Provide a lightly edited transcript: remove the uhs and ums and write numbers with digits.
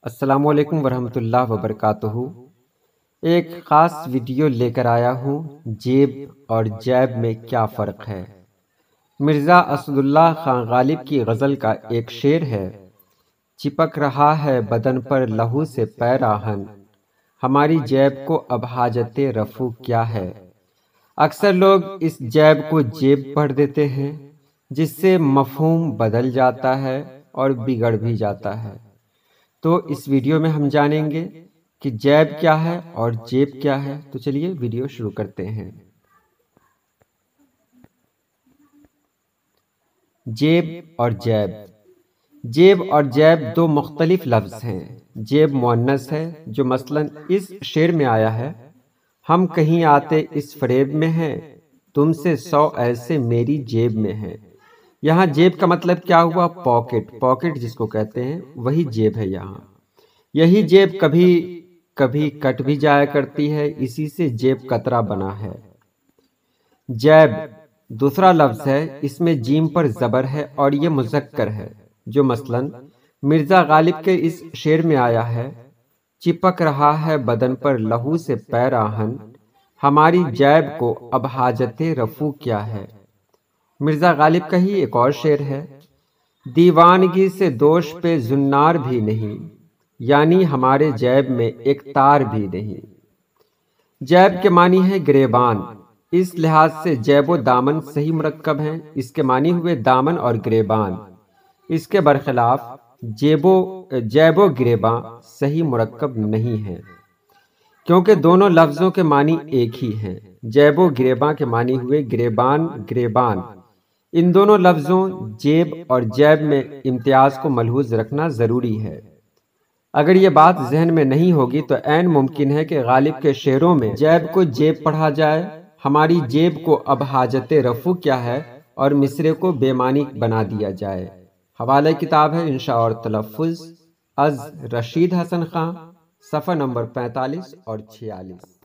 السلام علیکم ورحمۃ اللہ وبرکاتہ۔ ایک خاص ویڈیو لے کر آیا ہوں، جیب اور جیب میں کیا فرق ہے۔ مرزا اسد اللہ خان غالب کی غزل کا ایک شعر ہے، چپک رہا ہے بدن پر لہو سے پیراہن، ہماری جیب کو اب حاجت رفو کیا ہے۔ اکثر لوگ اس جیب کو جیب پڑھ دیتے ہیں، جس سے مفہوم بدل جاتا ہے اور بگڑ بھی جاتا ہے۔ تو اس ویڈیو میں ہم جانیں گے کہ جیب کیا ہے اور جیب کیا ہے۔ تو چلیے ویڈیو شروع کرتے ہیں۔ جیب اور جیب۔ جیب اور جیب دو مختلف لفظ ہیں۔ جیب مؤنث ہے، جو مثلا اس شعر میں آیا ہے، ہم کہیں آتے اس فریب میں ہیں، تم سے 100 ایسے میری جیب میں ہیں۔ یہاں جیب کا مطلب کیا ہوا؟ پاکٹ۔ پاکٹ جس کو کہتے ہیں وہی جیب ہے۔ یہاں یہی جیب کبھی کبھی کٹ بھی جایا کرتی ہے، اسی سے جیب کترا بنا ہے۔ جیب دوسرا لفظ ہے، اس میں جیم پر زبر ہے اور یہ مذکر ہے، جو مثلا مرزا غالب کے اس شعر میں آیا ہے، چپک رہا ہے بدن پر لہو سے پیراہن، ہماری جیب کو اب حاجت رفو کیا ہے۔ مرزا غالب کا ہی ایک اور شعر ہے، دیوانگی سے دوش پہ زنار بھی نہیں، یعنی ہمارے جیب میں ایک تار بھی نہیں۔ جیب کے معنی ہے گریبان، اس لحاظ سے جیب و دامن صحیح مرکب ہیں، اس کے معنی ہوئے دامن اور گریبان۔ اس کے برخلاف جیب و گریباں صحیح مرکب نہیں ہیں، کیونکہ دونوں لفظوں کے معنی ایک ہی ہیں۔ جیب و گریباں کے معنی ہوئے گریبان گریبان۔ ان دونوں لفظوں جیب اور جیب میں امتیاز کو ملحوظ رکھنا ضروری ہے۔ اگر یہ بات ذہن میں نہیں ہوگی تو عین ممکن ہے کہ غالب کے شعروں میں جیب کو جیب پڑھا جائے، ہماری جیب کو اب حاجت رفو کیا ہے، اور مصرے کو بے معنی بنا دیا جائے۔ حوالہ کتاب ہے انشاء اور تلفظ از رشید حسن خان، صفحہ نمبر 45 اور 46۔